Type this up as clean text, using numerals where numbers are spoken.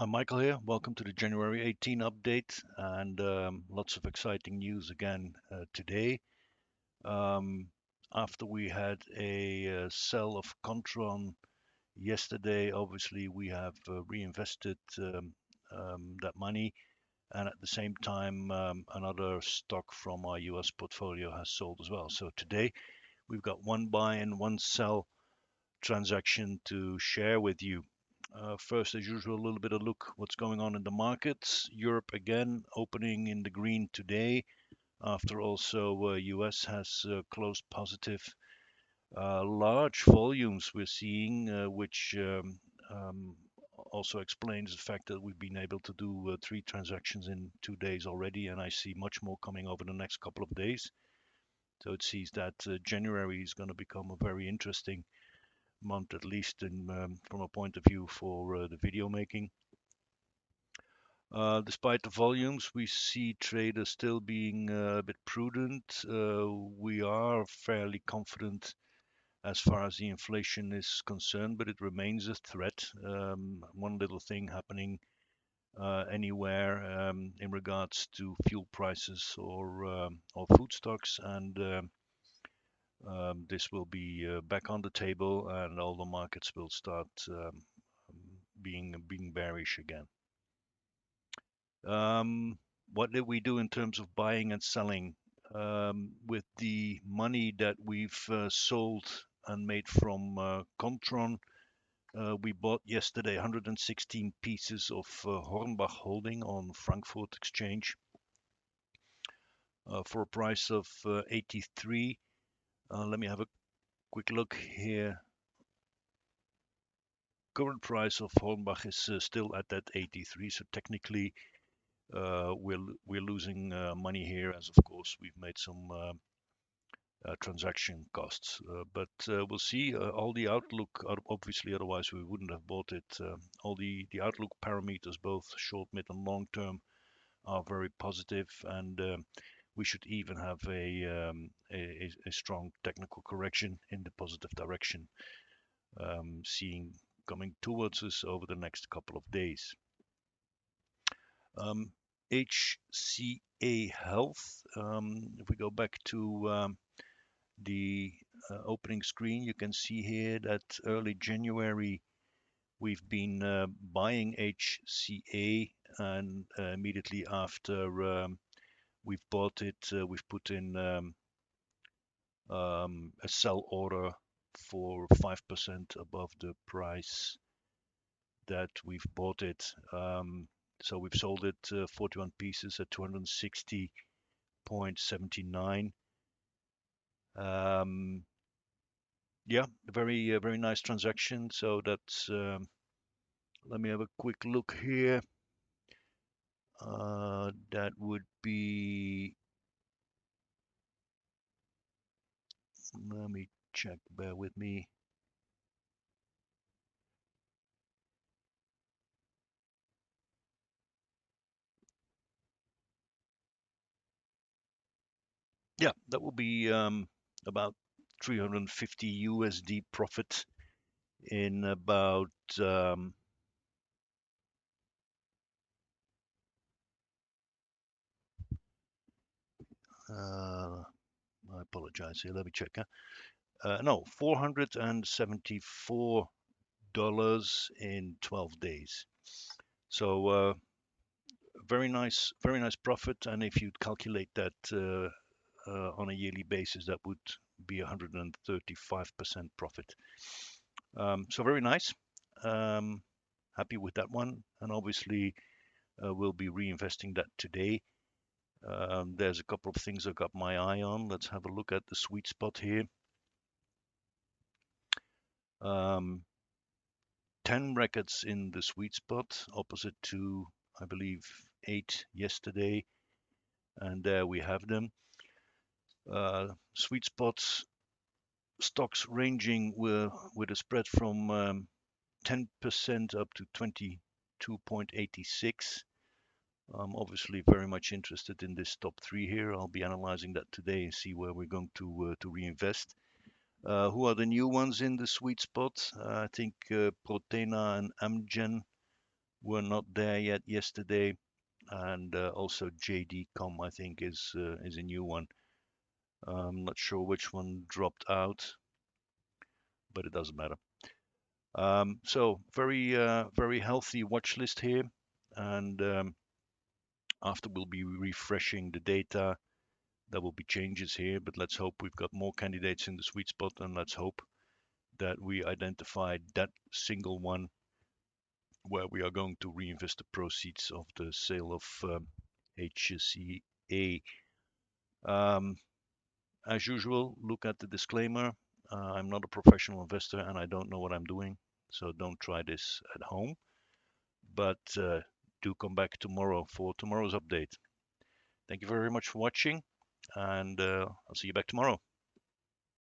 I'm Michael here. Welcome to the January 18 update and lots of exciting news again today. Um, After we had a sell of KONTRON yesterday, obviously we have reinvested that money, and at the same time, another stock from our US portfolio has sold as well. So today we've got one buy and one sell transaction to share with you. First, as usual, a little bit of look what's going on in the markets. Europe again opening in the green today after also US has closed positive. Large volumes we're seeing, which also explains the fact that we've been able to do three transactions in 2 days already, and I see much more coming over the next couple of days. So it sees that January is going to become a very interesting month, at least from a point of view for the video making. Despite the volumes, we see traders still being a bit prudent. We are fairly confident as far as the inflation is concerned, but it remains a threat. One little thing happening anywhere in regards to fuel prices or food stocks, and this will be back on the table, and all the markets will start being bearish again. What did we do in terms of buying and selling? With the money that we've sold and made from KONTRON, we bought yesterday 116 pieces of Hornbach holding on Frankfurt exchange for a price of 83. Let me have a quick look here. Current price of Hornbach is still at that 83, so technically we're losing money here, as of course we've made some transaction costs. But we'll see. All the outlook, obviously, otherwise we wouldn't have bought it. All the outlook parameters, both short, mid, and long term, are very positive, and we should even have a strong technical correction in the positive direction, seeing coming towards us over the next couple of days. HCA Health. If we go back to the opening screen, you can see here that early January we've been buying HCA, and immediately after we've bought it, we've put in a sell order for 5% above the price that we've bought it. So we've sold it 41 pieces at 260.79. Yeah, very nice transaction. So that's let me have a quick look here. That would be, let me check, bear with me. Yeah, that will be about 350 USD profit in about I apologize here. Let me check. No, $474 in 12 days. So very nice profit. And if you'd calculate that on a yearly basis, that would be 135% profit. So very nice. Happy with that one. And obviously, we'll be reinvesting that today. There's a couple of things I've got my eye on. Let's have a look at the sweet spot here. 10 records in the sweet spot, opposite to, I believe, 8 yesterday. And there we have them. Sweet spots, stocks ranging with a spread from 10% up to 22.86. I'm obviously very much interested in this top three here. I'll be analyzing that today and see where we're going to reinvest. Who are the new ones in the sweet spot? I think Protena and Amgen were not there yet yesterday, and also JD.com I think is a new one. I'm not sure which one dropped out, but it doesn't matter. So very healthy watch list here, and after we'll be refreshing the data. There will be changes here, but let's hope we've got more candidates in the sweet spot, and let's hope that we identified that single one where we are going to reinvest the proceeds of the sale of HCA. Um, as usual, look at the disclaimer. I'm not a professional investor and I don't know what I'm doing, so don't try this at home. But do come back tomorrow for tomorrow's update. Thank you very much for watching, and I'll see you back tomorrow.